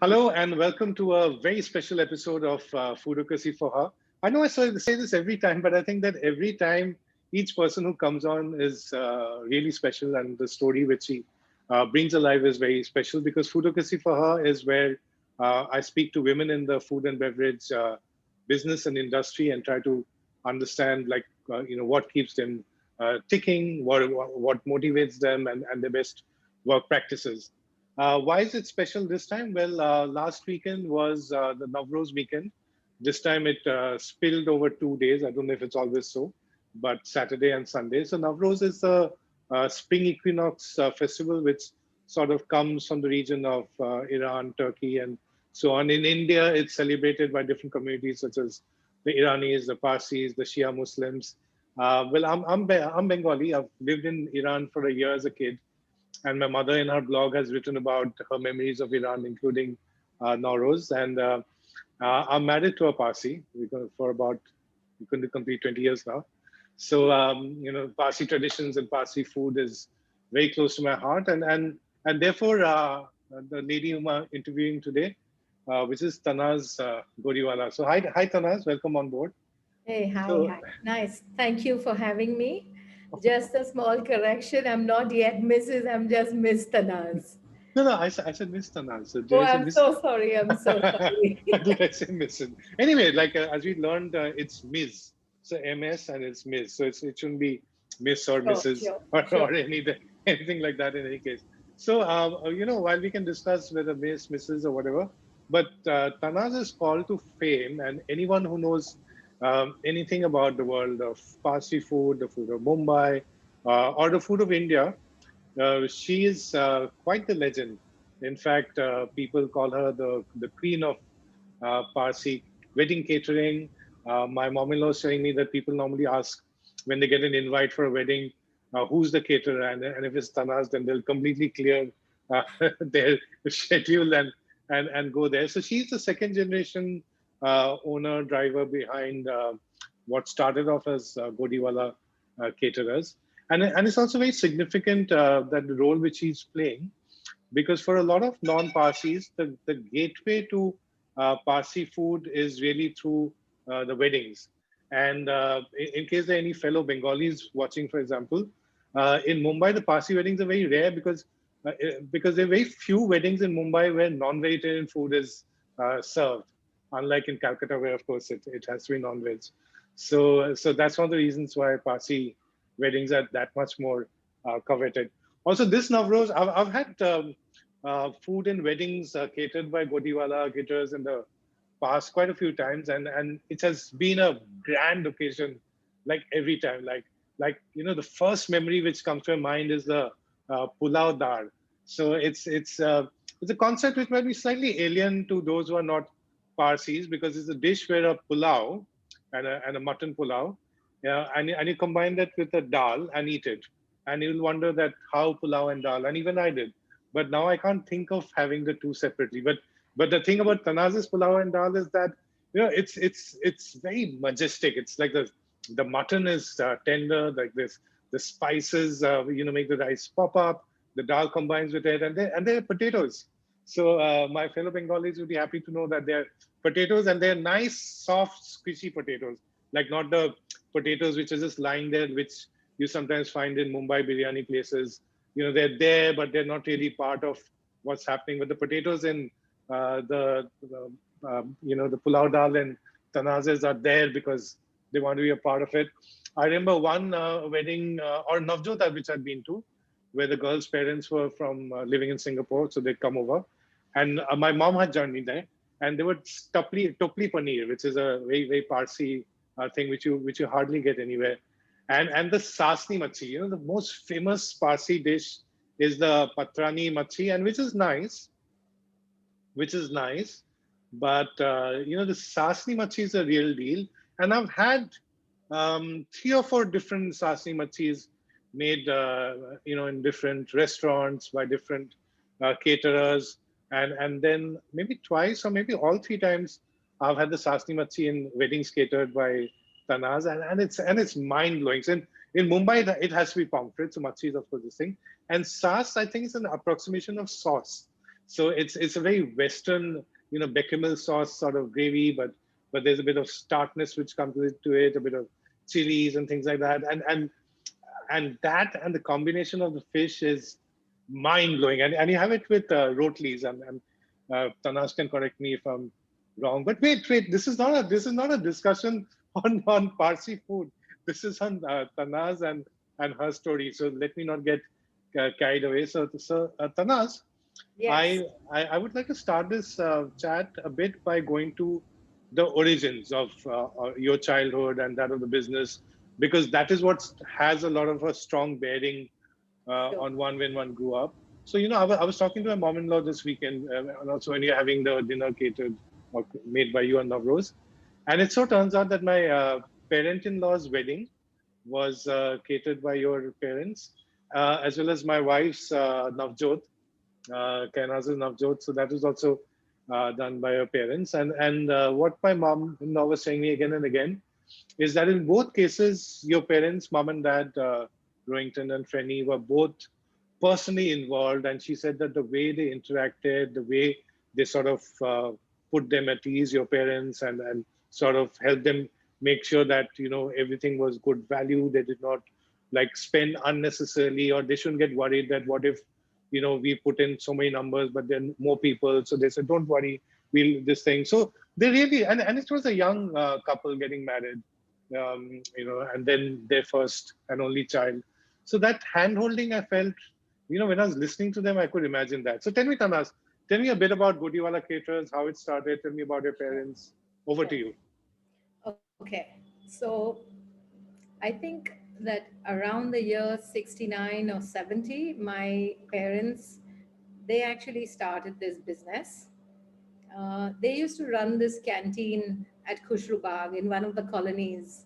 Hello and welcome to a very special episode of Foodocracy for Her. I know say this every time, but I think that every time each person who comes on is really special, and the story which he brings alive is very special because Foodocracy for Her is where I speak to women in the food and beverage business and industry and try to understand, what keeps them ticking, what motivates them, and their best work practices. Why is it special this time? Well, last weekend was the Navroz weekend. This time it spilled over 2 days. I don't know if it's always so, but Saturday and Sunday. So Navroz is a spring equinox festival which sort of comes from the region of Iran, Turkey, and so on. In India, it's celebrated by different communities such as the Iranis, the Parsis, the Shia Muslims. I'm Bengali. I've lived in Iran for a year as a kid, and my mother in her blog has written about her memories of Iran, including Nowruz. And I'm married to a Parsi for about, we going to complete 20 years now. So, Parsi traditions and Parsi food is very close to my heart. And therefore, the lady whom I'm interviewing today, which is Tanaz Godiwala. So, hi, Tanaz. Welcome on board. Hey, hi, So, hi. Nice. Thank you for having me. Just a small correction. I'm not yet Mrs. I'm just Miss Tanaz. no, I said Miss Tanaz. So Oh, there is a I'm Miss. so sorry. I'm so sorry. Did I say Miss? Anyway, as we learned, it's Ms. So MS and it's Ms. So it shouldn't be Miss or Sure, Mrs. sure, sure. or anything like that in any case. So, while we can discuss whether Miss, Mrs. or whatever, but Tanaz is called to fame, and anyone who knows anything about the world of Parsi food, the food of Mumbai, or the food of India, she is quite the legend. In fact, people call her the queen of Parsi wedding catering. My mom-in-law is showing me that people normally ask when they get an invite for a wedding, who's the caterer, and if it's Tanaz, then they'll completely clear their schedule and go there. So she's the second generation owner driver behind what started off as Godiwala caterers, and it's also very significant that the role which he's playing, because for a lot of non-Parsis, the gateway to Parsi food is really through the weddings. And in case there are any fellow Bengalis watching, for example, in Mumbai, the Parsi weddings are very rare because there are very few weddings in Mumbai where non-vegetarian food is served, unlike in Calcutta, where of course it has to be non-veg. So that's one of the reasons why Parsi weddings are that much more coveted. Also, this Navroz, I've had food in weddings catered by Godiwala caterers in the past quite a few times, and it has been a grand occasion, like every time. The first memory which comes to my mind is the pulao dal. So it's a concept which might be slightly alien to those who are not Parsis, because it's a dish where a pulao and a mutton pulao, yeah, and you combine that with a dal and eat it, and you'll wonder that how pulao and dal, and even I did, but now I can't think of having the two separately. But the thing about Tanaz's pulao and dal is that it's very majestic. It's like the mutton is tender, like this. The spices make the rice pop up. The dal combines with it, and they're potatoes. So my fellow Bengalis would be happy to know that they're potatoes, and they're nice, soft, squishy potatoes, like not the potatoes which are just lying there, which you sometimes find in Mumbai biryani places. They're there, but they're not really part of what's happening. But the potatoes in the pulao dal and tanazes are there because they want to be a part of it. I remember one wedding or navjot which I'd been to, where the girl's parents were from living in Singapore, so they'd come over, and my mom had joined me there, and they were topli paneer, which is a very very Parsi thing which you hardly get anywhere, and the Sastimachi. The most famous Parsi dish is the patrani machi, and which is nice, but the Sasni Machi is a real deal, and I've had three or four different Sasni Machis made, in different restaurants by different caterers, and then maybe twice or maybe all three times I've had the Sasni Machi in weddings catered by Tanaz, and it's mind blowing. So in Mumbai, it has to be pomfret, so machi is of course this thing, and sas I think is an approximation of sauce. So it's a very Western, bechamel sauce sort of gravy, but there's a bit of starkness which comes to it, a bit of chilies and things like that, and that and the combination of the fish is mind blowing. And you have it with rotlis. And Tanas can correct me if I'm wrong. But wait, this is not a discussion on Parsi food. This is on Tanas and her story. So let me not get carried away. So Tanas, Yes. I would like to start this chat a bit by going to the origins of your childhood and that of the business, because that is what has a lot of a strong bearing Sure. on one when one grew up. So, I was talking to my mom-in-law this weekend, and also when you're having the dinner catered or made by you and Navrose. And it so turns out that my parent-in-law's wedding was catered by your parents, as well as my wife's navjot, Tanaz's navjot. So that was also done by her parents. And what my mom-in-law was saying me again and again is that in both cases, your parents, mom and dad, Rohinton and Freni, were both personally involved. And she said that the way they interacted, the way they sort of put them at ease, your parents, and sort of helped them make sure that, everything was good value. They did not like spend unnecessarily, or they shouldn't get worried that what if, we put in so many numbers, but then more people. So they said, don't worry, we'll this thing. So they really, and it was a young couple getting married, and then their first and only child. So that hand holding I felt, when I was listening to them, I could imagine that. So tell me, Tanas, tell me a bit about Godiwala Caterers, how it started. Tell me about your Sure. parents. Over to Sure. you. Okay. So I think that around the year 69 or 70, my parents, they actually started this business. They used to run this canteen at Khushrubagh in one of the colonies.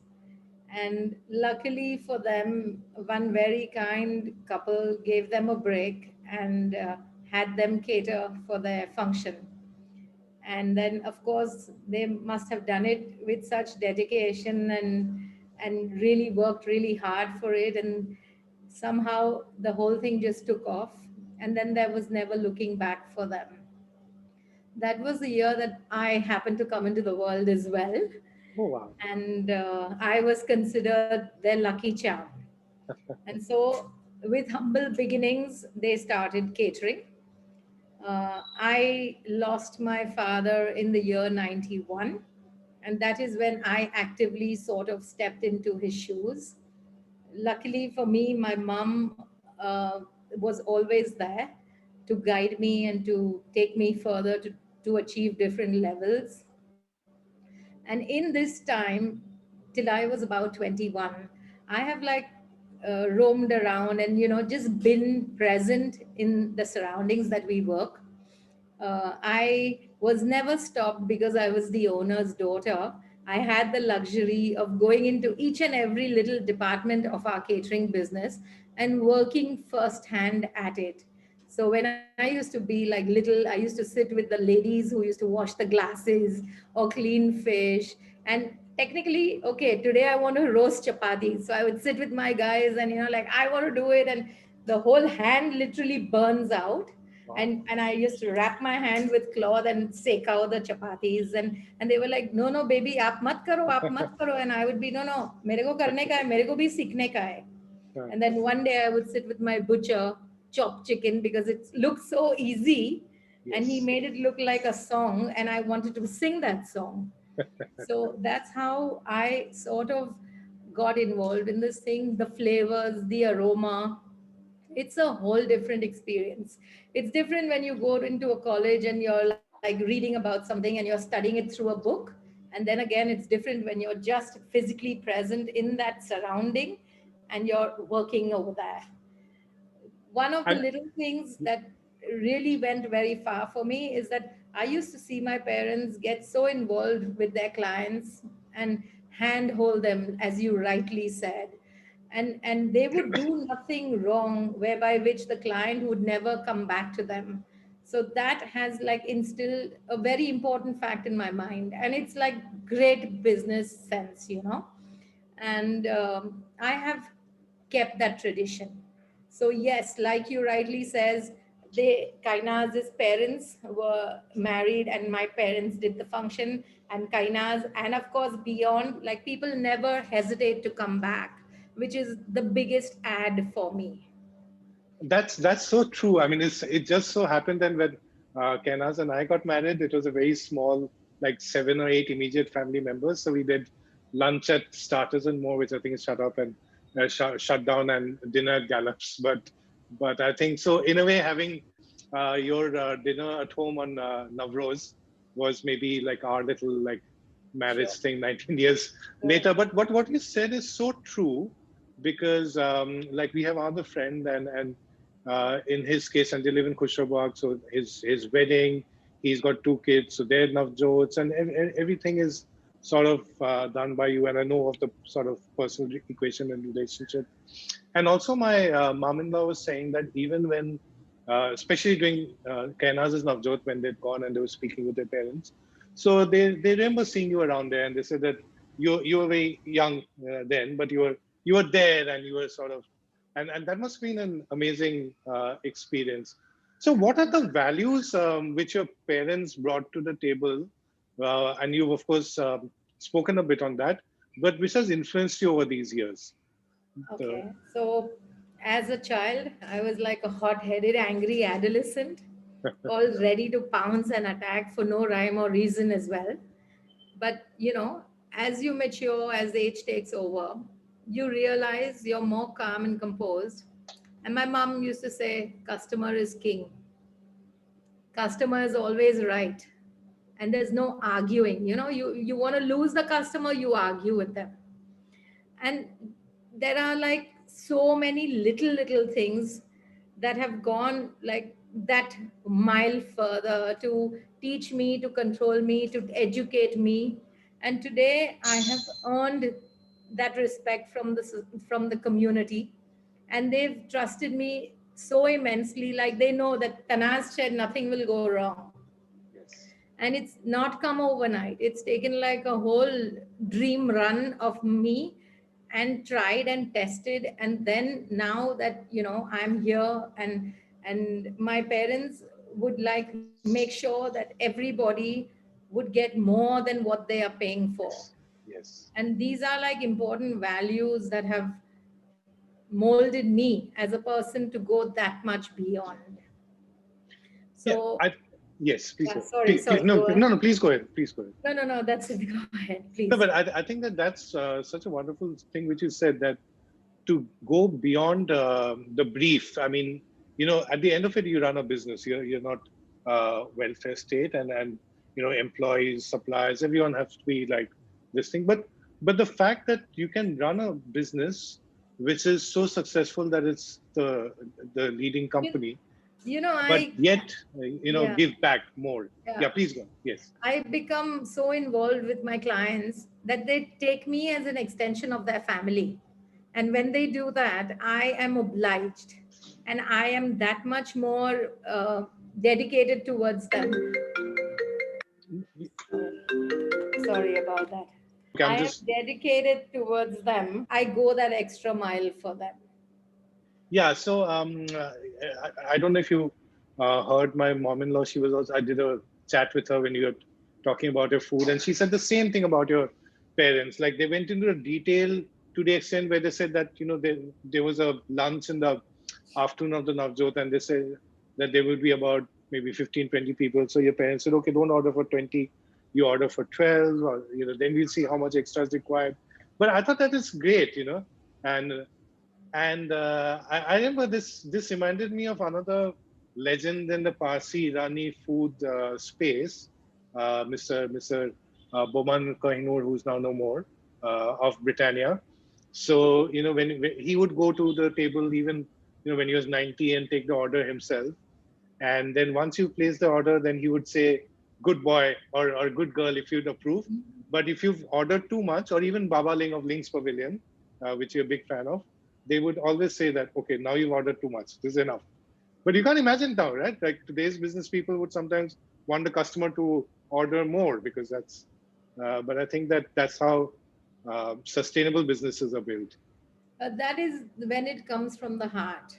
And luckily for them, one very kind couple gave them a break and had them cater for their function. And then, of course, they must have done it with such dedication and really worked really hard for it. And somehow the whole thing just took off. And then there was never looking back for them. That was the year that I happened to come into the world as well. Oh, wow. And I was considered their lucky charm. And so, with humble beginnings, they started catering. I lost my father in the year 91, and that is when I actively sort of stepped into his shoes. Luckily for me, my mom was always there to guide me and to take me further to achieve different levels. And in this time, till I was about 21, I have like roamed around and, just been present in the surroundings that we work. I was never stopped because I was the owner's daughter. I had the luxury of going into each and every little department of our catering business and working firsthand at it. So when I used to be like little, I used to sit with the ladies who used to wash the glasses or clean fish. And technically, okay, today I want to roast chapati. So I would sit with my guys and, like I want to do it. And the whole hand literally burns out, Wow. and I used to wrap my hand with cloth and sek out the chapatis, and they were like, no baby, aap mat karo, and I would be, no, mere ko karne ka hai, mere ko bhi seekhne ka hai. Right. And then one day I would sit with my butcher, chop chicken because it looked so easy, and he Yes. made it look like a song, and I wanted to sing that song. So that's how I sort of got involved in this thing, the flavors, the aroma. It's a whole different experience. It's different when you go into a college and you're like reading about something and you're studying it through a book. And then again, it's different when you're just physically present in that surrounding and you're working over there. One of the And little things that really went very far for me is that I used to see my parents get so involved with their clients and handhold them, as you rightly said. And they would do nothing wrong, whereby which the client would never come back to them. So that has like instilled a very important fact in my mind. And it's like great business sense. And I have kept that tradition. So yes, like you rightly says, Kainaz's parents were married and my parents did the function, and Kainaz, and of course beyond, like people never hesitate to come back, which is the biggest ad for me. That's so true. I mean, it just so happened that when Kenaz and I got married, it was a very small, like 7 or 8 immediate family members. So we did lunch at Starters and More, which I think is shut up and shut down, and dinner at Gallops. But I think so. In a way, having your dinner at home on Navroz was maybe like our little like marriage Sure. thing 19 years Right. later. But what you said is so true, because like we have other friend, and in his case, and they live in Kushabag, so his wedding, he's got 2 kids, so they're navjots, and everything is sort of done by you. And I know of the sort of personal equation and relationship. And also, my mom-in-law was saying that even when, especially during Kainaz's navjot, when they'd gone and they were speaking with their parents, so they remember seeing you around there, and they said that you were very young then, but you were there, and you were sort of, and that must have been an amazing experience. So, what are the values which your parents brought to the table? And you've, of course, spoken a bit on that, but which has influenced you over these years? The, Okay. So, as a child, I was like a hot headed, angry adolescent, all ready to pounce and attack for no rhyme or reason as well. But, as you mature, as age takes over, you realize you're more calm and composed. And my mom used to say, customer is king, customer is always right. And there's no arguing. You want to lose the customer, you argue with them. And there are like so many little things that have gone like that mile further to teach me, to control me, to educate me. And today I have earned that respect from the community, and they've trusted me so immensely. Like they know that Tanaz said nothing will go wrong, yes. and it's not come overnight. It's taken like a whole dream run of me, and tried and tested, and then now that I'm here, and my parents would like make sure that everybody would get more than what they are paying for. Yes. Yes. And these are like important values that have molded me as a person to go that much beyond. Yeah. So Yes. Please yeah, go. sorry, sorry, No, go no, ahead. no. Please go ahead. Please go ahead. No, that's it. Go ahead, No, please. but I think that that's such a wonderful thing which you said, that to go beyond the brief. I mean, at the end of it, you run a business. You're not welfare state, and employees, suppliers, everyone has to be like this thing. But the fact that you can run a business which is so successful that it's the leading You, company, you know, but I yet yeah, give back more. Yeah, yeah. please go. Yes. I become so involved with my clients that they take me as an extension of their family. And when they do that, I am obliged, and I am that much more dedicated towards them. Sorry about that. Okay, I'm I am just. dedicated towards them. I go that extra mile for them. Yeah, so I don't know if you heard my mom-in-law. She was also, I did a chat with her when you were talking about your food, and she said the same thing about your parents. Like they went into the detail to the extent where they said that there was a lunch in the afternoon of the Navjot, and they said that there will be about maybe 15, 20 people. So your parents said, okay, don't order for 20, you order for 12, or then we'll see how much extra is required. But I thought that is great, and I remember this reminded me of another legend in the Parsi Irani food space, Mr. Boman Kohinoor, who's now no more, of Britannia. So when he would go to the table, even when he was 90, and take the order himself, and then once you place the order, then he would say, "Good boy" or "Good girl" if you'd approve. But if you've ordered too much, or even Baba Ling of Link's Pavilion, which you're a big fan of, they would always say that, okay, now you've ordered too much. This is enough. But you can't imagine now, right? Like today's business people would sometimes want the customer to order more, because that's. But I think that that's how sustainable businesses are built. That is when it comes from the heart.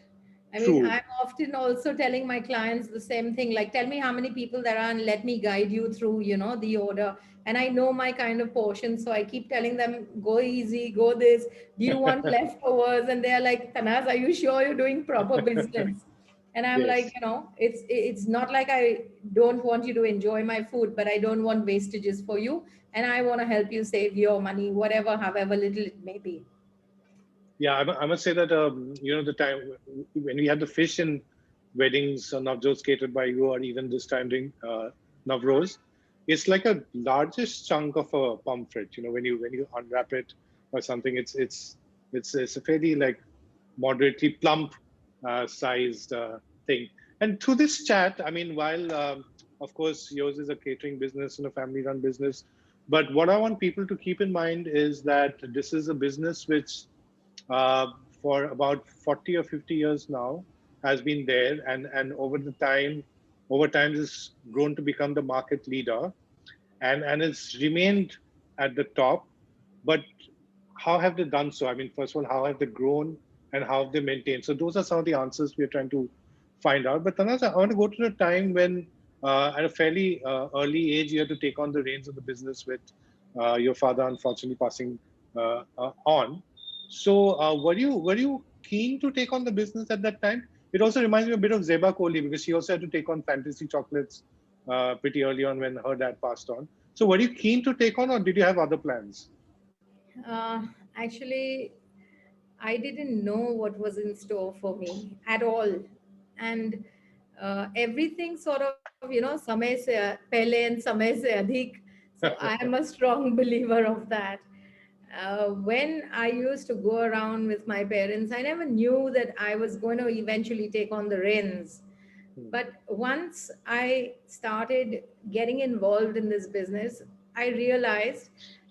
I mean, True. I'm often also telling my clients the same thing, like, tell me how many people there are and let me guide you through, the order. And I know my kind of portion. So I keep telling them, go easy, go this. Do you want leftovers? And they're like, Tanaz, are you sure you're doing proper business? And I'm like, Yes. it's not like I don't want you to enjoy my food, but I don't want wastages for you. And I want to help you save your money, whatever, however little it may be. Yeah, I must say that the time when we had the fish in weddings or navjots catered by you, or even this time during Navroz, it's like a largest chunk of a pomfret. When you unwrap it or something, it's a fairly like moderately plump sized thing. And through this chat, I mean, while of course yours is a catering business and a family run business, but what I want people to keep in mind is that this is a business which uh, for about 40 or 50 years now has been there, and over time has grown to become the market leader, and it's remained at the top. But how have they done so? I mean, first of all, how have they grown and how have they maintained? So those are some of the answers we are trying to find out. But Tanas, I want to go to the time when, at a fairly early age, you had to take on the reins of the business with your father unfortunately passing on. So were you keen to take on the business at that time? It also reminds me a bit of Zeba Kohli because she also had to take on Fantasy Chocolates pretty early on when her dad passed on. So were you keen to take on, or did you have other plans? Actually, I didn't know what was in store for me at all. And everything sort of, समय से पहले and समय से अधिक. So I am a strong believer of that. When I used to go around with my parents, I never knew that I was going to eventually take on the reins. Hmm. But once I started getting involved in this business, I realized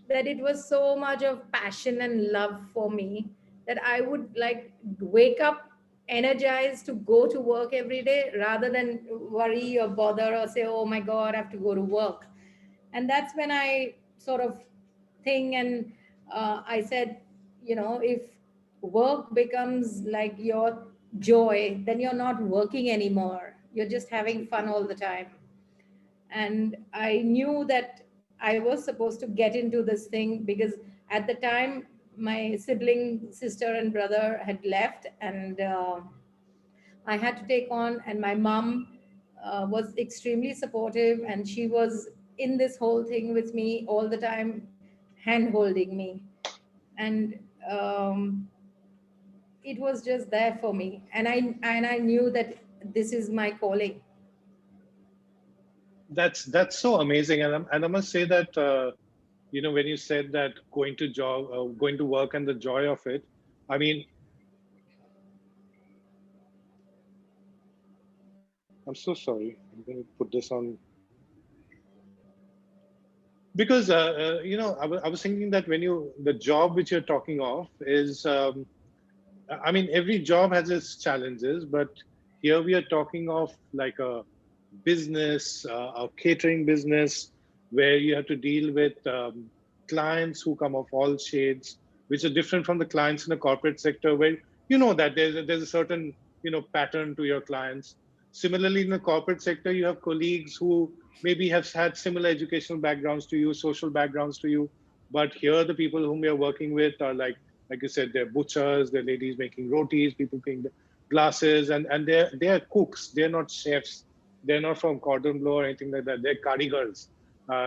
that it was so much of passion and love for me that I would like wake up energized to go to work every day rather than worry or bother or say, oh my God, I have to go to work. And that's when I sort of think, and I said, if work becomes like your joy, then you're not working anymore, you're just having fun Absolutely. all the time. And I knew that I was supposed to get into this thing because at the time my sibling sister and brother had left, and I had to take on, and my mom was extremely supportive, and she was in this whole thing with me all the time, hand holding me. And it was just there for me, and I knew that this is my calling. That's so amazing, and I must say that when you said that going to work, and the joy of it. I mean, I'm so sorry. I'm going to put this on because I was thinking that the job which you're talking of is I mean, every job has its challenges, but here we are talking of like a business, a catering business, where you have to deal with clients who come of all shades, which are different from the clients in the corporate sector, where you know that there's a certain pattern to your clients. Similarly, in the corporate sector, you have colleagues who maybe have had similar educational backgrounds to you, social backgrounds to you, but here the people whom you're working with are like you said, they're butchers, they're ladies making rotis, people cooking the glasses, and they're cooks. They're not chefs. They're not from cordon bleu or anything like that. They're karigars,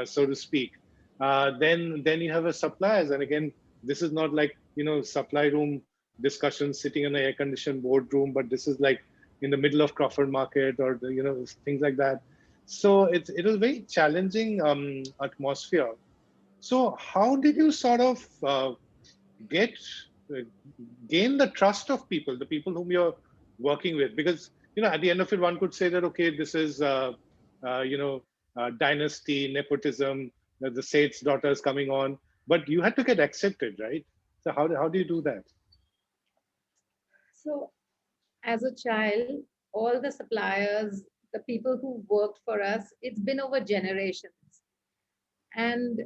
so to speak. Then you have a suppliers, and again, this is not like supply room discussions sitting in an air conditioned boardroom, but this is like in the middle of Crawford Market or things like that. So it was very challenging atmosphere. So how did you sort of get uh, gain the trust of people, the people whom you're working with? Because at the end of it, one could say that okay, this is uh, you know dynasty nepotism, the Seth's daughters coming on, but you had to get accepted, right? So how do you do that? So as a child, all the suppliers, the people who worked for us, it's been over generations. And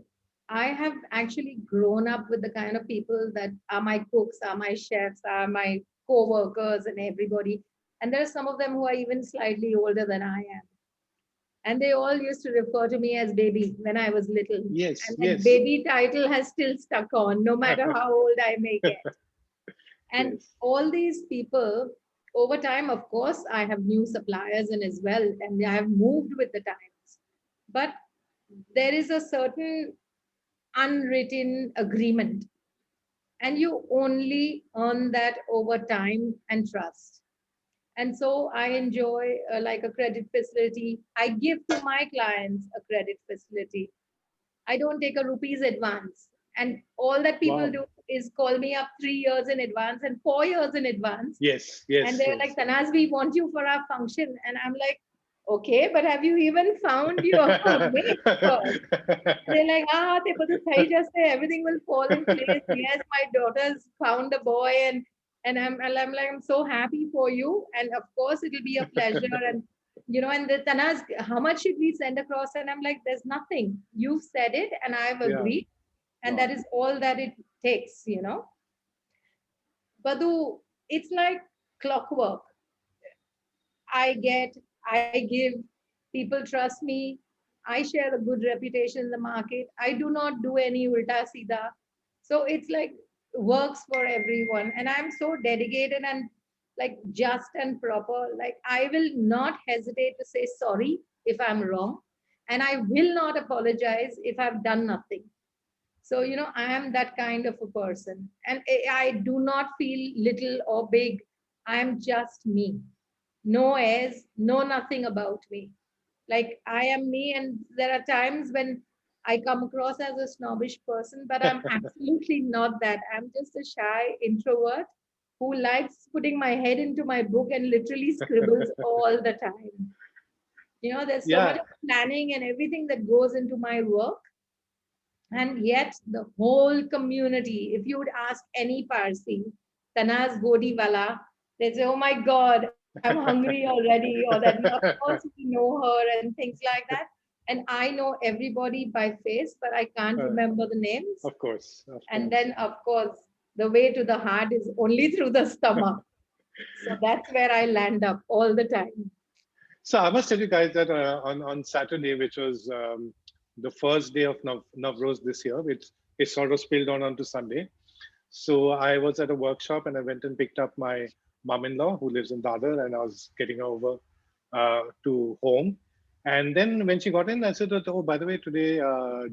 I have actually grown up with the kind of people that are my cooks, are my chefs, are my co-workers and everybody. And there are some of them who are even slightly older than I am. And they all used to refer to me as baby when I was little. Yes, And that yes. baby title has still stuck on, no matter how old I may get. And Yes. all these people, over time, of course, I have new suppliers in as well, and I have moved with the times. But there is a certain unwritten agreement, and you only earn that over time and trust. And so I enjoy like a credit facility. I give to my clients a credit facility. I don't take a rupees advance. And all that people Wow. do is call me up 3 years in advance and 4 years in advance. Yes, And yes, they're like, yes. Tanaz, we want you for our function. And I'm like, okay, but have you even found your mate first? They're like, ah, te padhu thai just say everything will fall in place. Yes, my daughter's found a boy, and I'm like, I'm so happy for you. And of course, it'll be a pleasure. And and the Tanaz, how much should we send across? And I'm like, there's nothing. You've said it, and I've Yeah. agreed, and that Wow. is all that it takes. Badhu, it's like clockwork. I get, I give, people trust me. I share a good reputation in the market. I do not do any ulta sida. So it's like works for everyone. And I'm so dedicated and like just and proper. Like I will not hesitate to say sorry if I'm wrong. And I will not apologize if I've done nothing. So, I am that kind of a person. And I do not feel little or big. I am just me. No airs, no nothing about me. Like I am me, and there are times when I come across as a snobbish person, but I'm absolutely not that. I'm just a shy introvert who likes putting my head into my book and literally scribbles all the time. There's so much Yeah. of planning and everything that goes into my work. And yet, the whole community, if you would ask any Parsi, Tanaz Godiwala, they'd say, oh my God, I'm hungry already, or that, of course, we know her and things like that. And I know everybody by face, but I can't Uh, remember the names. of course, of And course. then, of course, the way to the heart is only through the stomach. So that's where I land up all the time. So I must tell you guys that on Saturday, which was the first day of Navroz this year, which it sort of spilled on onto Sunday. So I was at a workshop and I went and picked up my mom-in-law who lives in Dadar, and I was getting her over to home. And then when she got in, I said, that, "Oh, by the way, today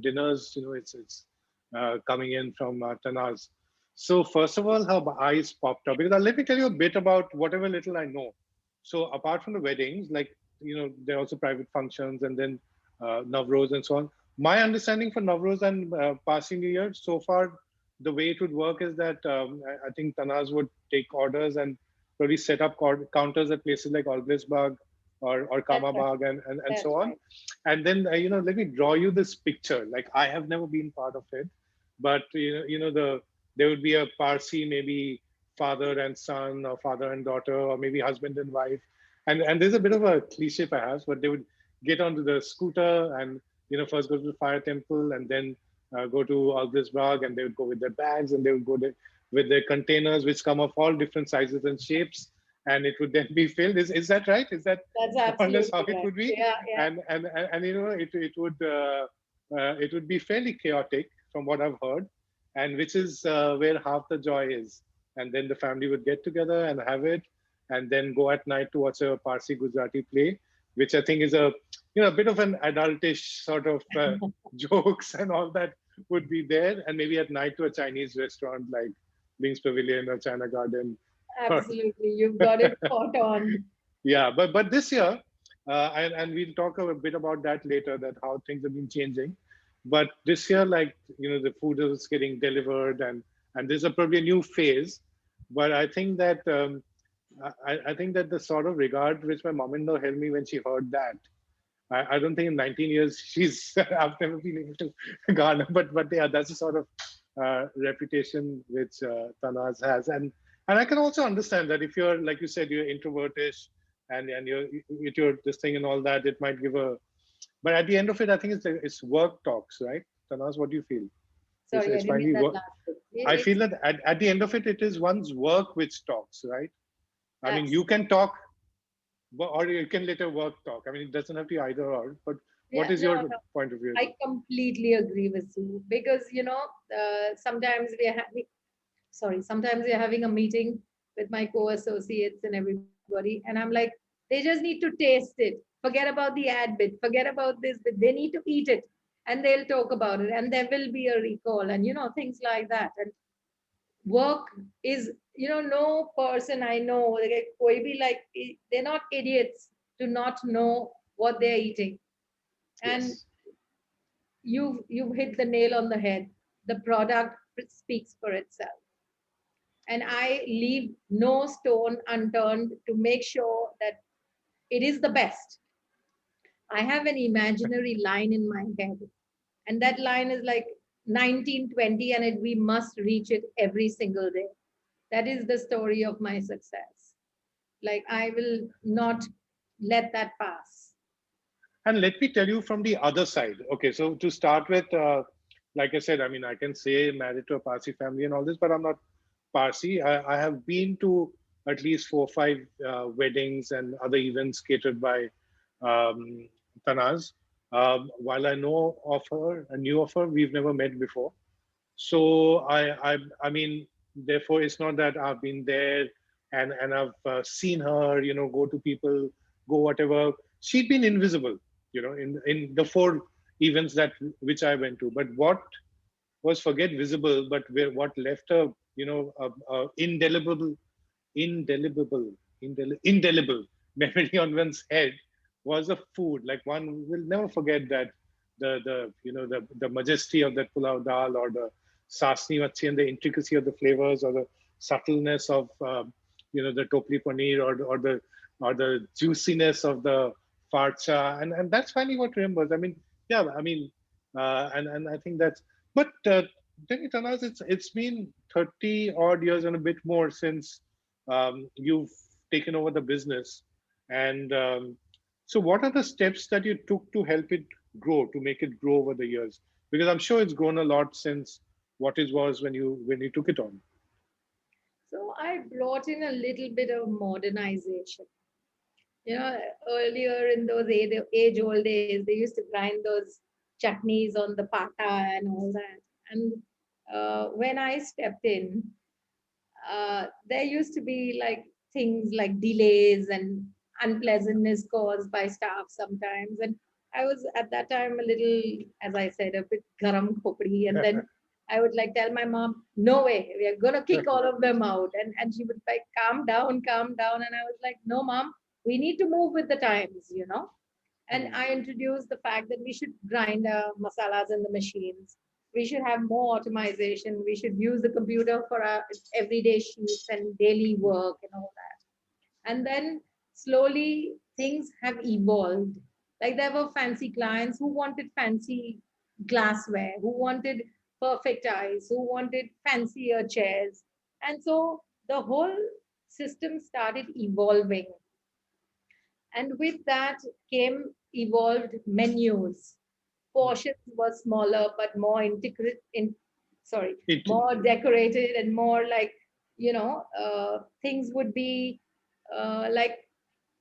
dinner's it's coming in from Tanaz." So first of all, her eyes popped up because let me tell you a bit about whatever little I know. So apart from the weddings, like there are also private functions and then Navroz and so on. My understanding for Navroz and Parsi New Year so far, the way it would work is that I think Tanaz would take orders and probably set up counters at places like Alglisbag or That's right. Kamabag and That's so on. right. And then let me draw you this picture. Like I have never been part of it, but there would be a Parsi, maybe father and son or father and daughter or maybe husband and wife, and there's a bit of a cliche perhaps, but they would get onto the scooter and first go to the fire temple and then go to Algrisbag, and they would go with their bags and they would go with their containers which come of all different sizes and shapes, and it would then be filled. Is that right? Is that That's more or less how absolutely it right. would be? Yeah, yeah. And it would be fairly chaotic from what I've heard, and which is where half the joy is. And then the family would get together and have it, and then go at night to watch a Parsi Gujarati play, which I think is a bit of an adultish sort of jokes and all that would be there, and maybe at night to a Chinese restaurant like Bing's Pavilion or China Garden. Or, Absolutely. You've got it spot on. yeah, but this year, and we'll talk a bit about that later, that how things have been changing. But this year, like the food is getting delivered, and there's probably a new phase. But I think that I think that the sort of regard which my mom-in-law held me when she heard that, I don't think in 19 years she's I've never been able to garner, but yeah, that's the sort of reputation which Tanaz has, and I can also understand that if you're, like you said, you're introvertish and you're with your this thing and all that, it might give a. But at the end of it, I think it's work talks, right? Tanaz, what do you feel? Sorry, I It's didn't hear finally that work. last bit. I It's feel that at the end of it, it is one's work which talks, right? I mean, you can absolutely. talk or you can let a work talk. I mean, it doesn't have to be either or. But what Yeah, is no, your no. point of view? I completely agree with you because, sometimes we are having, sorry, sometimes we are having a meeting with my co-associates and everybody, and I'm like, they just need to taste it. Forget about the ad bit, forget about this bit. They need to eat it and they'll talk about it and there will be a recall and, things like that. And work is, no person I know, like, koi bhi, like, they're not idiots to not know what they're eating. And Yes. you've hit the nail on the head. The product speaks for itself, and I leave no stone unturned to make sure that it is the best. I have an imaginary line in my head, and that line is like 1920, and we must reach it every single day. That is the story of my success. Like, I will not let that pass. And let me tell you from the other side. Okay, so to start with, like I said, I mean, I can say married to a Parsi family and all this, but I'm not Parsi. I have been to at least 4 or 5 weddings and other events catered by um, Tanaz. While I know of her, I knew of her, we've never met before. So I mean, therefore, it's not that I've been there and I've seen her, go to people, go whatever. She'd been invisible, in the 4 events that which I went to. But what was forget visible, but what left a indelible, indelible memory on one's head was the food. Like one will never forget that the majesty of that pulao dal or the Sastimachi and the intricacy of the flavors or the subtleness of the topli paneer or the juiciness of the farcha and that's finally what remembers. I mean, yeah, I mean, and I think that's but. Then it allows it's been 30 odd years and a bit more since you've taken over the business. And so, what are the steps that you took to help it grow, to make it grow over the years? Because I'm sure it's grown a lot since what it was when you took it on. So I brought in a little bit of modernization. You know, earlier in those age old days, they used to grind those chutneys on the pata and all that. And when I stepped in, there used to be like things like delays and unpleasantness caused by staff sometimes. And I was at that time a little, as I said, a bit garam khopri. And then I would like tell my mom, no way, we are gonna kick all of them out. And she would like calm down. And I was like, no, mom, we need to move with the times. And Hmm. I introduced the fact that we should grind masalas in the machines. We should have more automation. We should use the computer for our everyday sheets and daily work and all that. And then slowly things have evolved. Like there were fancy clients who wanted fancy glassware, who wanted perfect eyes, who wanted fancier chairs. And so the whole system started evolving, and with that came evolved menus. Portions were smaller but more It, more decorated and more like, things would be like,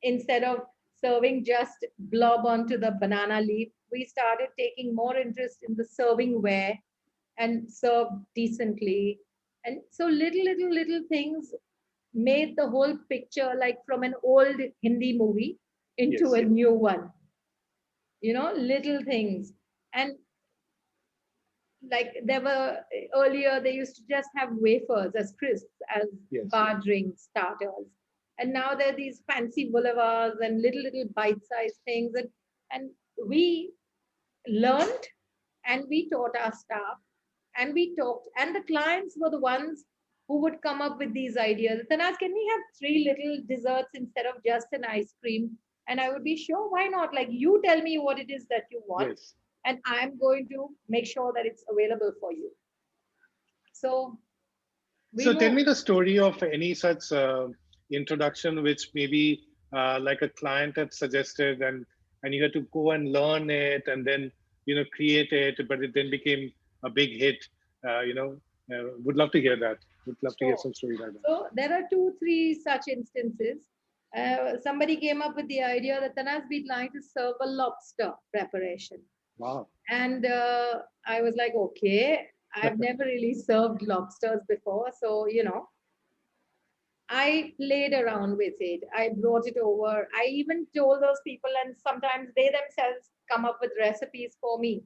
instead of serving just blob onto the banana leaf, we started taking more interest in the serving ware and serve decently. And so little things made the whole picture like from an old Hindi movie into a yes, new one, little things. And like there were earlier, they used to just have wafers as crisps, as yes. bar drink starters. And now there are these fancy boulevards and little bite-sized things. And we learned and we taught our staff and we talked, and the clients were the ones who would come up with these ideas. Tanaz, can we have 3 little desserts instead of just an ice cream? And I would be sure, why not? Like, you tell me what it is that you want, Yes. and I'm going to make sure that it's available for you. So we So tell were me the story of any such introduction, which maybe like a client had suggested, and you had to go and learn it, and then create it, but it then became a big hit. Would love to hear that. Would love to hear sure. some story like that. So there are 2, 3 such instances. Somebody came up with the idea that Tanas, we'd like to serve a lobster preparation. Wow. And I was like, okay, I've never really served lobsters before. So, I played around with it. I brought it over. I even told those people, and sometimes they themselves come up with recipes for me.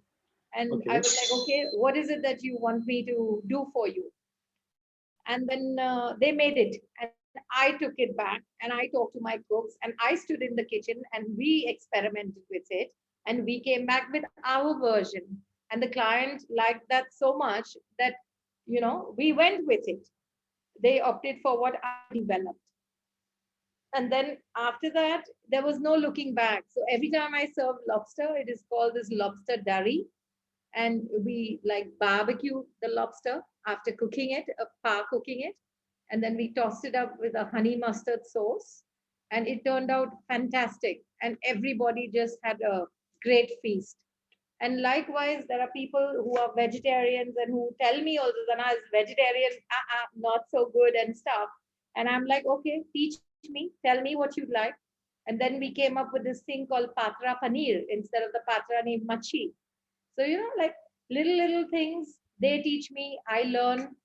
And I Okay. was like, okay, what is it that you want me to do for you? And then they made it. And I took it back and I talked to my cooks and I stood in the kitchen and we experimented with it. And we came back with our version. And the client liked that so much that, we went with it. They opted for what I developed. And then after that, there was no looking back. So every time I serve lobster, it is called this lobster curry. And we like barbecue the lobster after cooking it, par cooking it. And then we tossed it up with a honey mustard sauce. And it turned out fantastic. And everybody just had a great feast. And likewise, there are people who are vegetarians and who tell me also, Dana is vegetarian, not so good and stuff. And I'm like, okay, teach me, tell me what you'd like. And then we came up with this thing called patra paneer instead of the patra named machi. So, like little things, they teach me, I learn.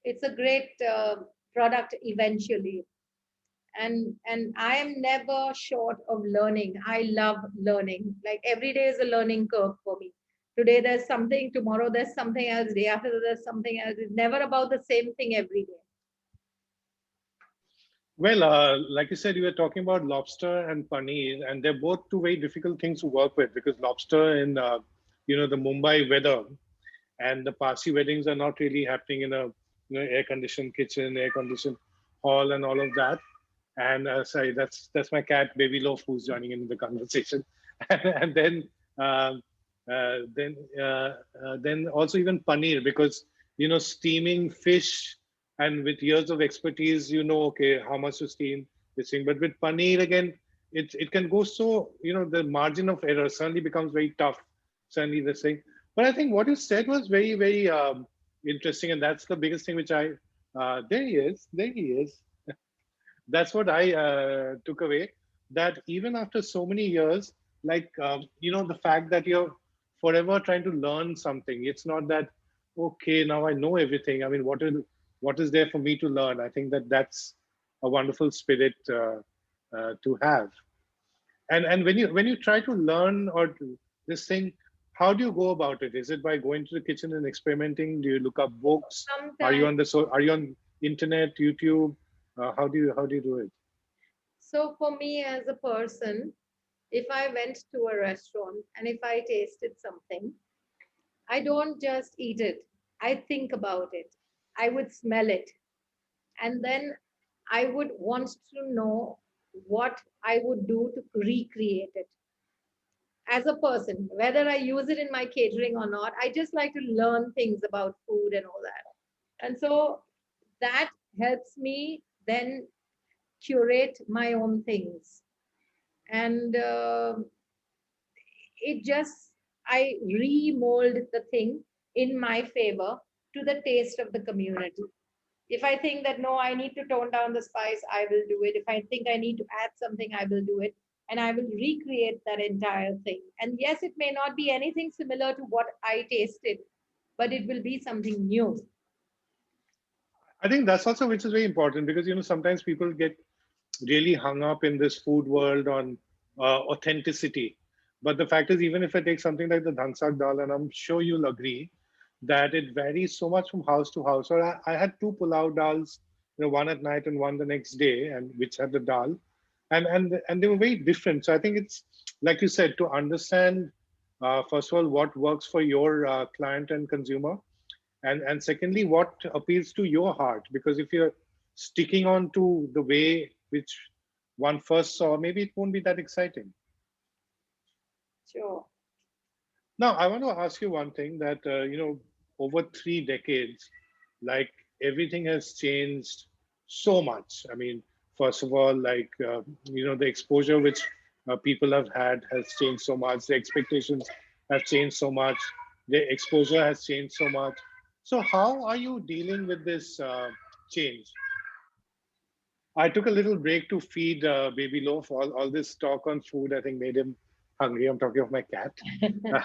It's a great product eventually. And I am never short of learning. I love learning. Like every day is a learning curve for me. Today there's something, tomorrow there's something else, day after that there's something else. It's never about the same thing every day. Well, like you said, you were talking about lobster and paneer, and they're both two very difficult things to work with because lobster in the Mumbai weather and the Parsi weddings are not really happening in a air-conditioned kitchen, air-conditioned hall, and all of that. And sorry, that's my cat, Baby Loaf, who's joining in the conversation. And um, then also even paneer, because steaming fish, and with years of expertise, okay, how much to steam this thing. But with paneer again, it can go so, the margin of error suddenly becomes very tough. Suddenly this thing. But I think what you said was very, very interesting, and that's the biggest thing which there he is, there he is. That's what I took away. That even after so many years, like the fact that you're forever trying to learn something. It's not that okay, now I know everything. I mean, what is there for me to learn? I think that's a wonderful spirit to have. And when you try to learn or this thing, how do you go about it? Is it by going to the kitchen and experimenting? Do you look up books? Are you Sometimes. on are you on internet, YouTube? How do you do it? So for me as a person, if I went to a restaurant and if I tasted something, I don't just eat it. I think about it. I would smell it. And then I would want to know what I would do to recreate it as a person, whether I use it in my catering or not. I just like to learn things about food and all that. And so that helps me then curate my own things. And it just, I remold the thing in my favor to the taste of the community. If I think that no, I need to tone down the spice, I will do it. If I think I need to add something, I will do it. And I will recreate that entire thing. And yes, it may not be anything similar to what I tasted, but it will be something new. I think that's also which is very important because sometimes people get really hung up in this food world on authenticity. But the fact is, even if I take something like the dhansag dal, and I'm sure you'll agree that it varies so much from house to house. So I had two pulao dals, one at night and one the next day, and which had the dal, and they were very different. So I think it's like you said, to understand first of all what works for your client and consumer, and secondly what appeals to your heart, because if you're sticking on to the way which one first saw, maybe it won't be that exciting. Sure. Now I want to ask you one thing, that over 3 decades, like, everything has changed so much. I mean, first of all, like, the exposure which people have had has changed so much, the expectations have changed so much, the exposure has changed so much. So how are you dealing with this change? I took a little break to feed Baby Loaf. All this talk on food, I think, made him hungry. I'm talking of my cat.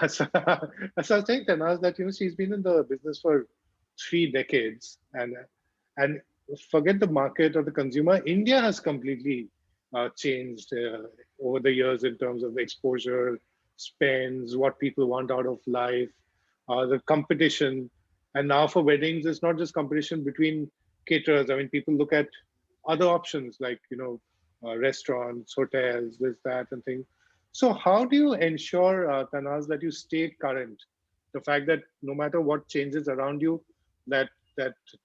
So, so I was saying, Tanaz, that she's been in the business for 3 decades, and forget the market or the consumer. India has completely changed over the years in terms of exposure, spends, what people want out of life, the competition, and now for weddings, it's not just competition between caterers. I mean, people look at other options like restaurants, hotels, this, that, and things. So, how do you ensure, Tanaz, that you stay current? The fact that no matter what changes around you, that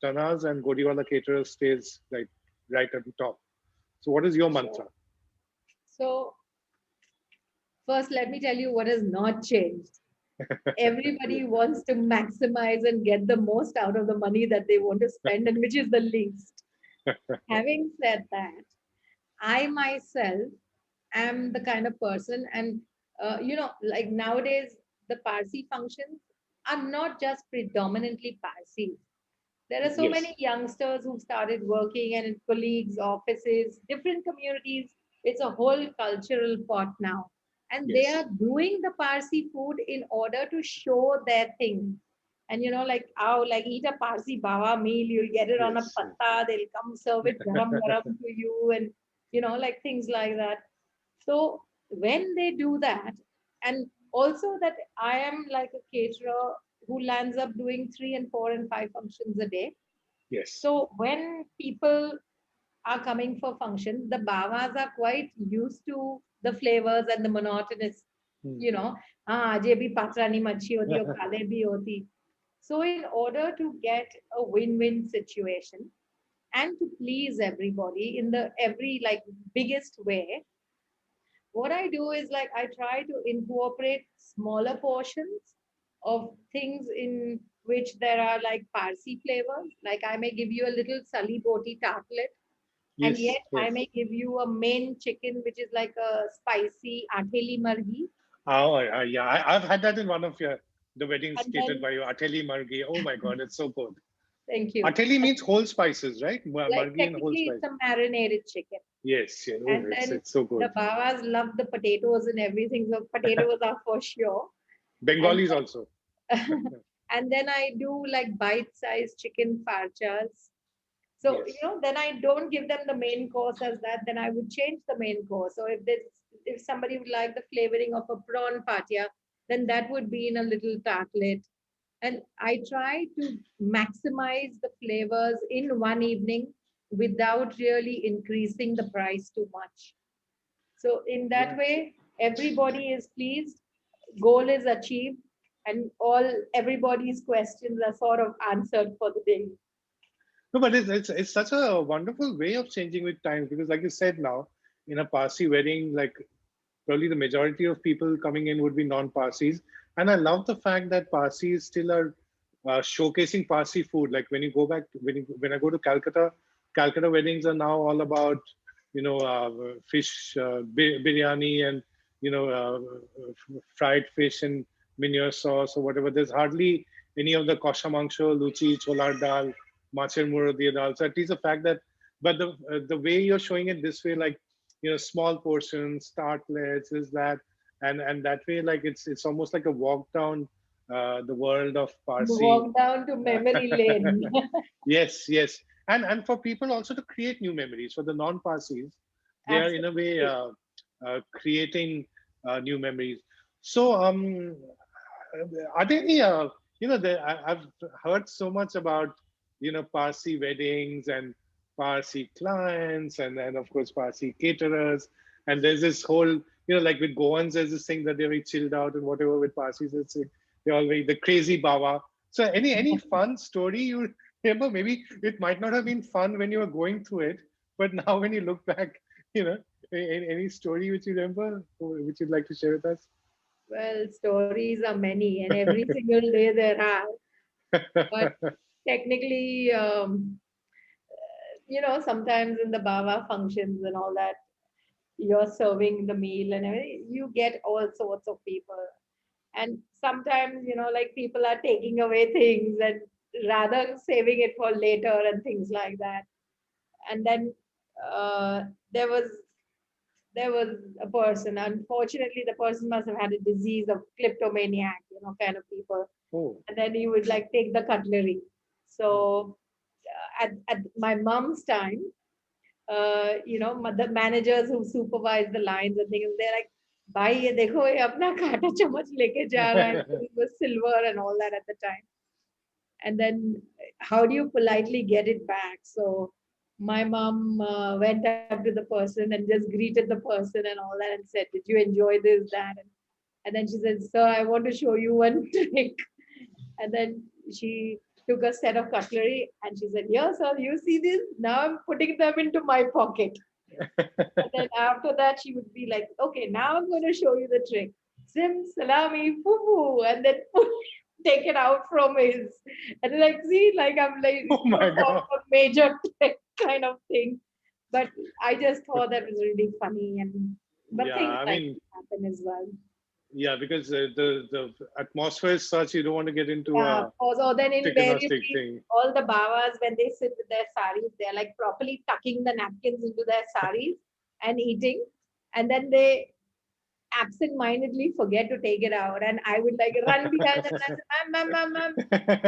Tanaz and Godiwala Caterers stays like right at the top. So, what is your mantra? Sure. So, first, let me tell you what has not changed. Yeah. Everybody wants to maximize and get the most out of the money that they want to spend, and which is the least. Having said that, I myself am the kind of person, and like nowadays, the Parsi functions are not just predominantly Parsi. There are so Yes. many youngsters who started working and in colleagues, offices, different communities. It's a whole cultural pot now. And they Yes. are doing the Parsi food in order to show their thing. And like how like eat a Parsi bawa meal, you'll get it on a Yes. patta, they'll come serve it garam garam to you, and like things like that. So when they do that, and also that I am like a caterer who lands up doing 3 and 4 and 5 functions a day. Yes. So when people are coming for functions, the bawas are quite used to the flavors and the monotonous, Hmm. you know, aaj bhi patrani machi hoti aur kale bhi hoti. So in order to get a win-win situation and to please everybody in the every like biggest way, what I do is like I try to incorporate smaller portions of things in which there are like Parsi flavors. Like I may give you a little sali boti tartlet, and Yes. yet I Yes. may give you a main chicken which is like a spicy atheli margi, Oh, yeah. I've had that in one of the weddings and catered then by you, Ateli Margi. Oh my God, it's so good. thank you. Ateli And means whole spices, right? like Margi and whole technically spice. it's a marinated chicken. Yes. Yeah. Oh, And then it's so the good. bawas love the potatoes and everything. So potatoes are for sure. And Bengalis also. and then I do like bite-sized chicken farchas. So, Yes. then I don't give them the main course as that, then I would change the main course. So if somebody would like the flavoring of a prawn patia, then that would be in a little tartlet. And I try to maximize the flavors in one evening without really increasing the price too much. So in that Yeah. way, everybody is pleased, goal is achieved, and all everybody's questions are sort of answered for the day. No, but it's such a wonderful way of changing with times because, like you said, now in a Parsi wedding, like probably the majority of people coming in would be non-Parsis, and I love the fact that Parsis still are showcasing Parsi food. Like when you go back, when I go to Calcutta, Calcutta weddings are now all about fish biryani and fried fish and manure sauce or whatever. There's hardly any of the kosha mangsho, luchi, cholar dal, মাছের মুড়ো দিয়ে ডাল. So at least the fact that, but the way you're showing it this way, like small portions, tartlets, is that, and that way, like it's almost like a walk down the world of You Parsi. walk down to memory lane. Yes, yes, and for people also to create new memories for the non-Parsis, they are in a way Absolutely. creating new memories. So, are there any, I've heard so much about, Parsi weddings and Parsi clients, and then of course Parsi caterers. And there's this whole, like with Goans, there's this thing that they're very chilled out and whatever. With Parsis, they're all very the crazy bawa. So, any fun story you remember? Maybe it might not have been fun when you were going through it, but now when you look back, you know, any story which you remember, which you'd like to share with us? Well, stories are many, and every single day there are. But technically, sometimes in the Baba functions and all that, you're serving the meal and everything, you get all sorts of people. And sometimes, like people are taking away things and rather saving it for later and things like that. And then uh, there was there was a person. Unfortunately, the person must have had a disease of kleptomaniac, kind of people. Oh. And then he would like take the cutlery. So at my mom's time, the managers who supervise the lines and things, they're like, भाई ये देखो ये अपना कांटा चम्मच लेके जा रहा है. It was silver and all that at the time. And then how do you politely get it back? So my mom went up to the person and just greeted the person and all that and said, did you enjoy this, that? And then she said, sir, I want to show you one trick. And then she took a set of cutlery and she said, here, sir, you see this? Now I'm putting them into my pocket. And then after that, she would be like, okay, now I'm going to show you the trick. Sim, salami, poo, and then take it out from his. And like, see, like I'm like, Oh my perform God. a major trick kind of thing. But I just thought that was really funny. But Yeah, things I like mean, that happen as well. yeah, because the atmosphere is such, you don't want to get into Yeah, a also then chicken or stick invariably thing. all the babas when they sit with their saris, they're like properly tucking the napkins into their saris and eating, and then they absent-mindedly forget to take it out, and I would like run behind them and I say, "Ma'am, ma'am, ma'am, ma'am,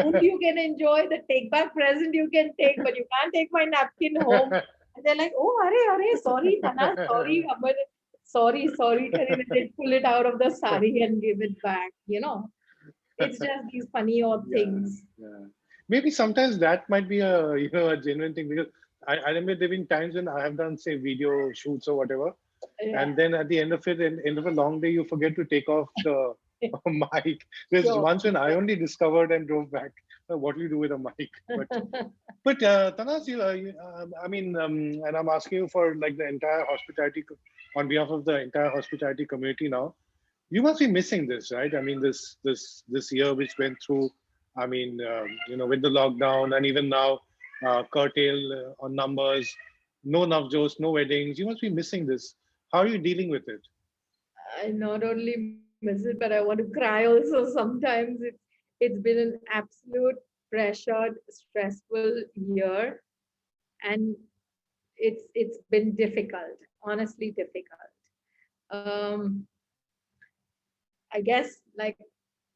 food you can enjoy, the take back present you can take, but you can't take my napkin home." And they're like, "Oh, are, sorry, Tana, sorry, Amar, sorry," and then they pull it out of the sari and give it back. It's just these funny odd Yeah, things. yeah. Maybe sometimes that might be a a genuine thing because I remember there been times when I have done say video shoots or whatever, Yeah, and then at the end of it, end of a long day, you forget to take off the mic. There's sure. once when I only discovered and drove back. What do you do with a mic? But Tanas, I mean, and I'm asking you for like the entire hospitality on behalf of the entire hospitality community now. You must be missing this, right? I mean, this year which went through. I mean, with the lockdown and even now, curtail on numbers, no navjots, no weddings. You must be missing this. How are you dealing with it? I not only miss it, but I want to cry also sometimes. It's been an absolute pressured, stressful year, and it's been difficult, honestly difficult. Um, I guess like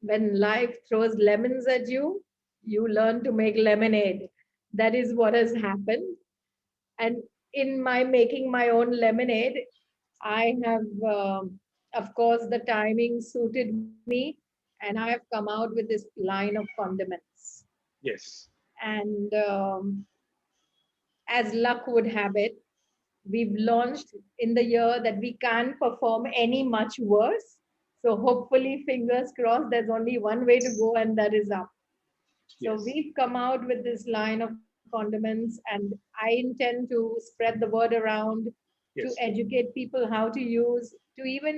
when life throws lemons at you, you learn to make lemonade. That is what has happened. And in my making my own lemonade, I have, of course, the timing suited me, and I have come out with this line of condiments. Yes. And as luck would have it, we've launched in the year that we can't perform any much worse. So hopefully, fingers crossed, there's only one way to go, and that is up. So Yes. we've come out with this line of condiments, and I intend to spread the word around to Yes. educate people how to use, to even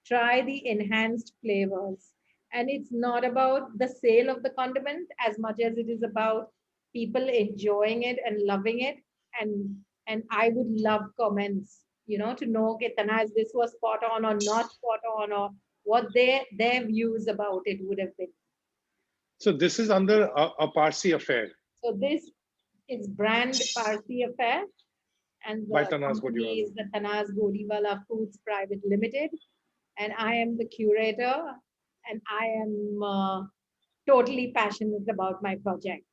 try the enhanced flavors. And it's not about the sale of the condiment as much as it is about people enjoying it and loving it. And I would love comments, to know, okay, Tanaz, this was spot on or not spot on, or what their views about it would have been. So this is under a Parsi affair So this is brand Parsi Affair, and by the Tanaz company Godiwala. is the Tanaz Godiwala Foods Private Limited, and I am the curator, and I am totally passionate about my project.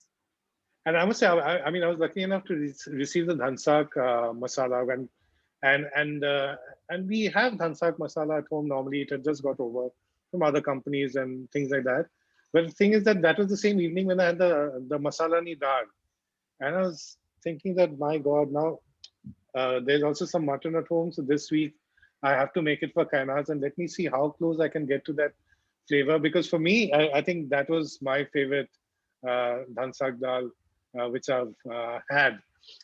And I must say, I mean, I was lucky enough to receive the dhansak masala, and we have dhansak masala at home normally. It had just got over from other companies and things like that. But the thing is that that was the same evening when I had the masala ni dal, and I was thinking that my God, now there's also some mutton at home. So this week I have to make it for Kainas and let me see how close I can get to that flavor. Because for me, I think that was my favorite dhansak dal, which I've had.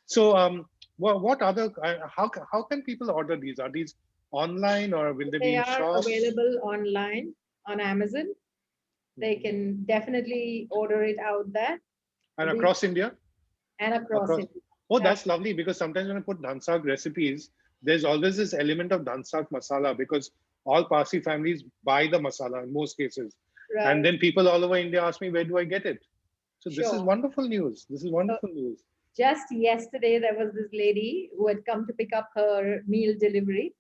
So, what other, how can people order these? Are these online or will they be They in are shops? available online on Amazon. They Mhm. can definitely order it out there. And We across India? and across Across. India. Oh, That's that's lovely because sometimes when I put dhansak recipes, there's always this element of dhansak masala because all Parsi families buy the masala in most cases. And right. then people all over India ask me, where do I get it? So this is Sure. wonderful news. This is So wonderful news. just yesterday there was this lady who had come to pick up her meal delivery,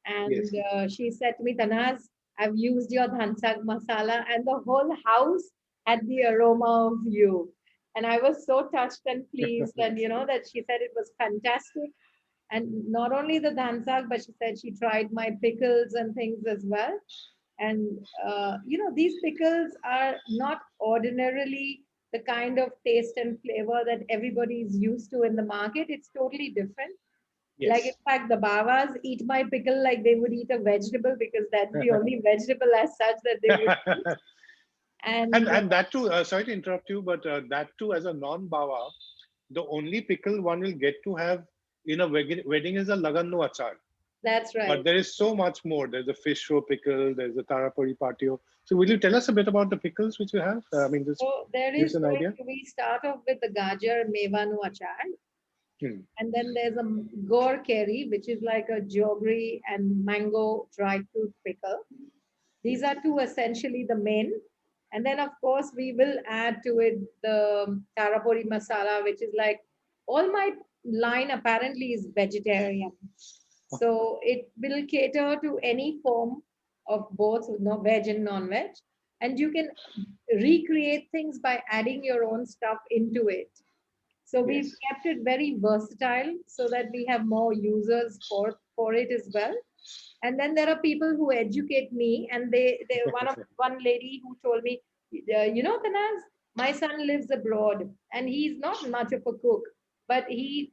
and Yes. she said to me, Tanaz, I've used your dhansag masala, and the whole house had the aroma of you. And I was so touched and pleased, and that she said it was fantastic. And not only the dhansag, but she said she tried my pickles and things as well. And these pickles are not ordinarily the kind of taste and flavor that everybody is used to in the market. It's totally different. Like, in Yes. fact, the Babas eat my pickle like they would eat a vegetable, because that's the only vegetable as such that they would eat. And And that too, sorry to interrupt you, but that too, as a non-bawa, the only pickle one will get to have in a wedding is a lagan no achar. that's But right. there is so much more. There's a fish roe pickle, there's a tarapuri patio. So will you tell us a bit about the pickles which you have? I mean, just So there give us is an going idea. to be start off with the gajar mevanu achar, Hmm. and then there's a gore curry, which is like a jaggery and mango dry fruit pickle. These are two essentially the main. And then, of course, we will add to it the tarapori masala, which is like, all my line apparently is vegetarian. So it will cater to any form of both, veg and non-veg. And you can recreate things by adding your own stuff into it. So we've Yes. kept it very versatile so that we have more users for it as well. And then there are people who educate me, and they one lady who told me, Tanaz, my son lives abroad and he's not much of a cook, but he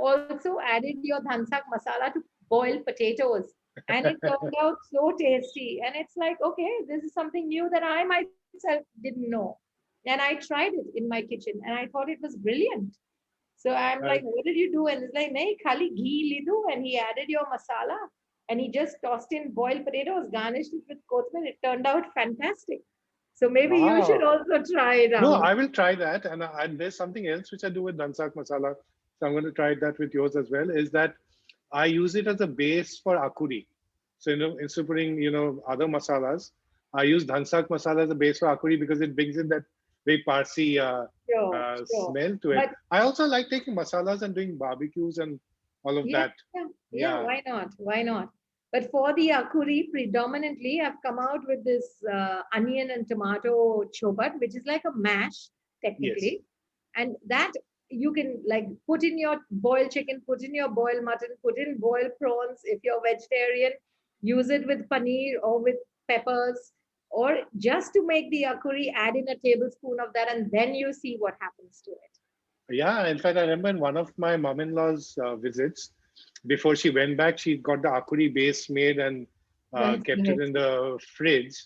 also added your dhansak masala to boiled potatoes, and it turned out so tasty. And it's like, okay, this is something new that I myself didn't know. And I tried it in my kitchen and I thought it was brilliant. So I'm like, Uh, what did you do? And it's like, nahi, khali ghee lidu, and he added your masala, and he just tossed in boiled potatoes, garnished it with kothmir. It turned out fantastic. So maybe you should wow. also try it No, out. I will try that. And there's something else which I do with Dansak masala. So I'm going to try that with yours as well. Is that I use it as a base for akuri. So, instead of putting, other masalas, I use Dhansak masala as a base for akuri because it brings in that very Parsi Sure, sure. smell to it. But I also like taking masalas and doing barbecues and all of yeah, that. yeah, Yeah. why not? Why not? But for the akuri, predominantly, I've come out with this onion and tomato chopat, which is like a mash, Yes. technically. And that you can like put in your boiled chicken, put in your boiled mutton, put in boiled prawns. If you're vegetarian, use it with paneer or with peppers, or just to make the akuri, add in a tablespoon of that, and then you see what happens to it. Yeah, in fact, I remember in one of my mom-in-law's visits, before she went back, she got the akuri base made and That's kept it great. in the fridge.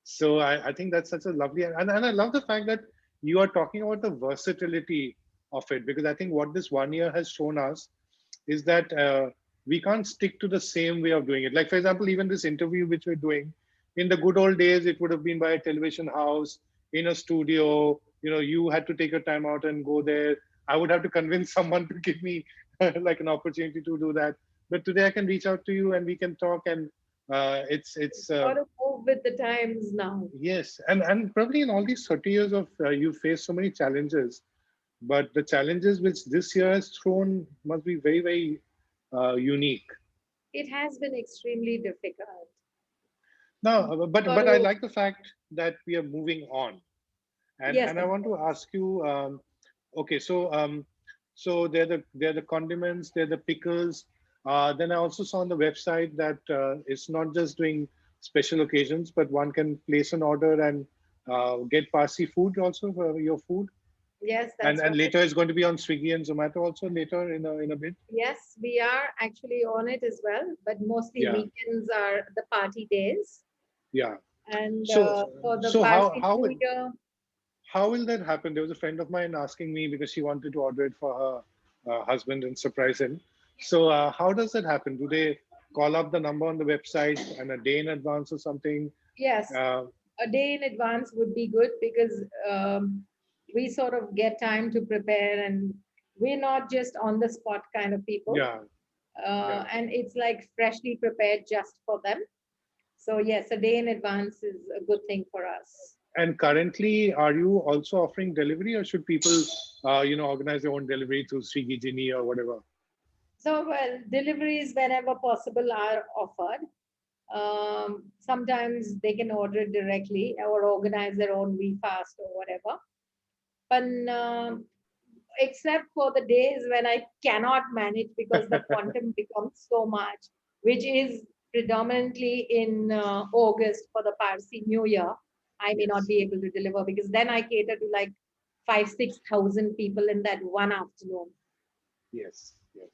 So I think that's such a lovely, and I love the fact that you are talking about the versatility of it, because I think what this one year has shown us is that we can't stick to the same way of doing it. Like, for example, even this interview which we're doing, in the good old days, it would have been by a television house, in a studio. You had to take a time out and go there. I would have to convince someone to give me like an opportunity to do that. But today I can reach out to you and we can talk, and it's Got to move with the times now. yes, and probably in all these 30 years of you faced so many challenges, but the challenges which this year has thrown must be very, very unique. It has been extremely difficult. Now, Got but I to, like the fact that we are moving on, yes, and I of want to course. ask you, okay, so they're the condiments, they're the pickles. Then I also saw on the website that it's not just doing special occasions, but one can place an order and get Parsi food also for your food. Yes, And that's and right. later it's going to be on Swiggy and Zomato also later in a bit. Yes, we are actually on it as well, but mostly Yeah, weekends are the party days. yeah. And So for the so how Parsi how New would Year, how will that happen? There was a friend of mine asking me because she wanted to order it for her husband and surprise him. So how does that happen? Do they call up the number on the website and a day in advance or something? yes, Uh, a day in advance would be good, because we sort of get time to prepare, and we're not just on the spot kind of people. yeah, yeah. And it's like freshly prepared just for them. So yes, a day in advance is a good thing for us. And currently, are you also offering delivery, or should people organize their own delivery through Swiggy, Genie, or whatever? So, well, deliveries whenever possible are offered. Sometimes they can order it directly or organize their own WeFast or whatever. But except for the days when I cannot manage because the quantum becomes so much, which is predominantly in August for the Parsi New Year, I may not Yes, be able to deliver because then I cater to like 5,000-6,000 people in that one afternoon. yes, yes.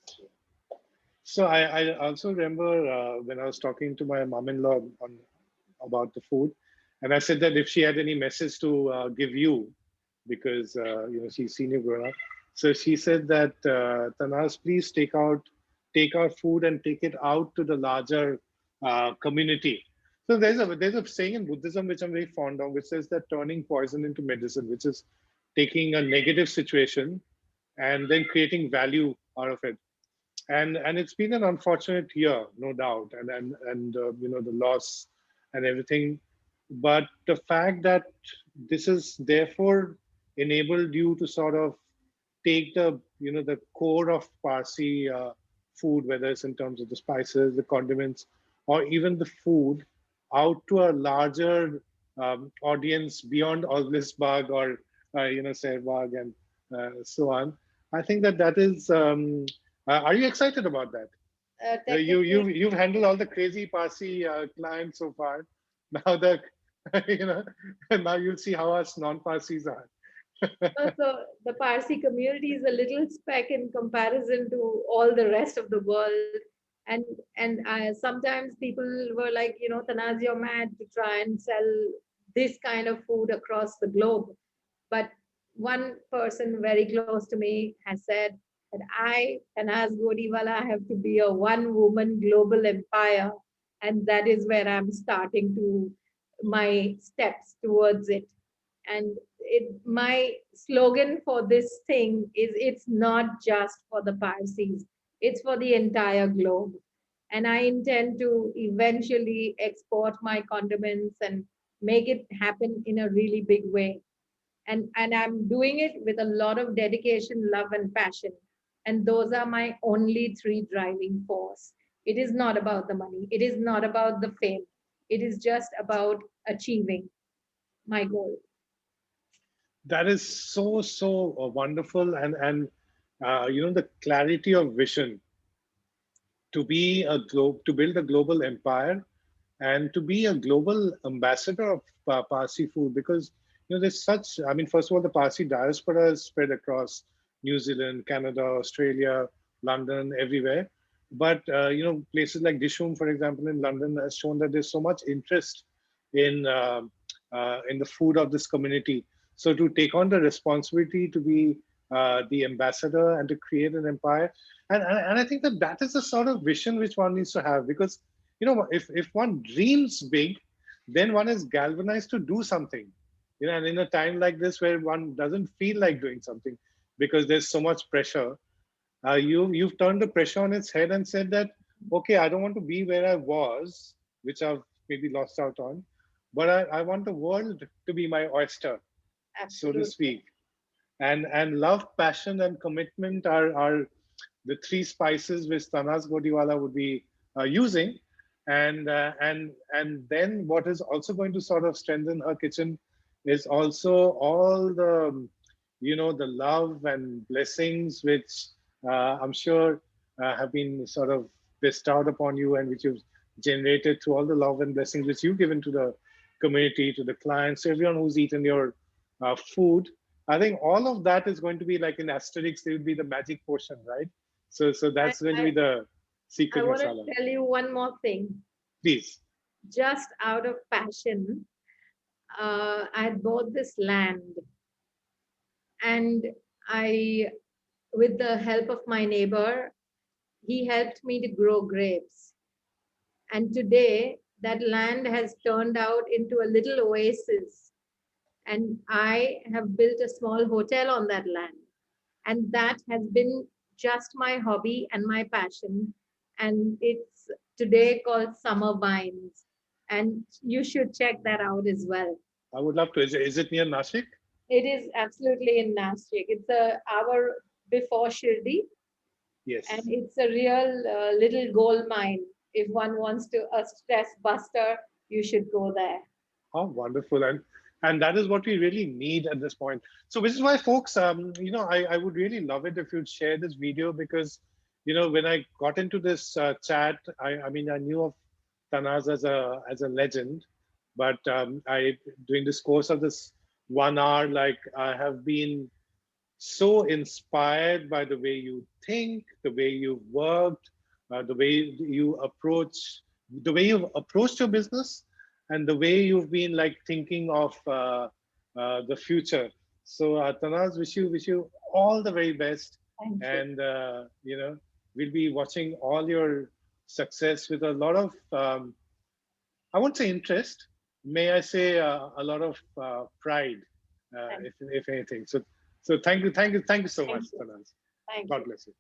So I also remember when I was talking to my mom-in-law about the food, and I said that if she had any message to give you, because she's seen you growing up. So she said that Tanas, please take our food and take it out to the larger community. So there's a saying in Buddhism which I'm very fond of, which says that turning poison into medicine, which is taking a negative situation and then creating value out of it. And it's been an unfortunate year, no doubt, and the loss and everything. But the fact that this is therefore enabled you to sort of take the core of Parsi food, whether it's in terms of the spices, the condiments, or even the food, out to a larger audience beyond Bagh or Sehbag and so on. I think that is. Are you excited about that? Technically, You've handled all the crazy Parsi clients so far. Now the you know now you'll see how us non-Parsis are. so the Parsi community is a little speck in comparison to all the rest of the world. And sometimes people were like, Tanaz, you're mad to try and sell this kind of food across the globe. But one person very close to me has said that I, Tanaz Godiwala, have to be a one-woman global empire, and that is where I'm starting to my steps towards it. And my slogan for this thing is it's not just for the Parsis, it's for the entire globe. And I intend to eventually export my condiments and make it happen in a really big way. And I'm doing it with a lot of dedication, love, and passion. And those are my only three driving force. It is not about the money, it is not about the fame, it is just about achieving my goal. That is so wonderful, and the clarity of vision to be to build a global empire and to be a global ambassador of Parsi food, because there's such. I mean, first of all, the Parsi diaspora is spread across New Zealand, Canada, Australia, London, everywhere. But places like Dishum, for example, in London, has shown that there's so much interest in in the food of this community. So to take on the responsibility to be the ambassador and to create an empire, and I think that is the sort of vision which one needs to have, because if one dreams big, then one is galvanized to do something. And in a time like this where one doesn't feel like doing something because there's so much pressure, you've turned the pressure on its head and said that, okay, I don't want to be where I was, which I've maybe lost out on, but I want the world to be my oyster, so to Absolutely. speak. And love, passion, and commitment are the three spices which Tanaz Godiwala would be using. And then what is also going to sort of strengthen her kitchen is also all the the love and blessings which I'm sure have been sort of bestowed upon you, and which you've generated through all the love and blessings which you've given to the community, to the clients, to everyone who's eaten your food. I think all of that is going to be like in Asterix, there will be the magic potion, right? So I, that's going to I, be the I secret want to masala. tell you one more thing. Please. Just out of passion, I had bought this land, and I, with the help of my neighbor, he helped me to grow grapes. And today, that land has turned out into a little oasis. And I have built a small hotel on that land. And that has been just my hobby and my passion. And it's today called Summer Vines. And you should check that out as well. I would love to. Is it near Nashik? It is absolutely in Nashik. It's a hour before Shirdi, and Yes. it's a real little gold mine. If one wants to a stress buster, you should go there. How wonderful. And that is what we really need at this point. So which is why folks, I would really love it if you'd share this video, because when I got into this chat, I mean I knew of Tanaz as a legend, but I during this course of this 1 hour, like I have been so inspired by the way you think, the way you've worked, the way you've approached your business, and the way you've been like thinking of the future. So, Tanaz, wish you all the very best, Thank you. and we'll be watching all your success with a lot of I won't say interest. May I say a lot of pride, Thank if anything. So thank you so thank much, you. Tanaz. Thank God you. bless you.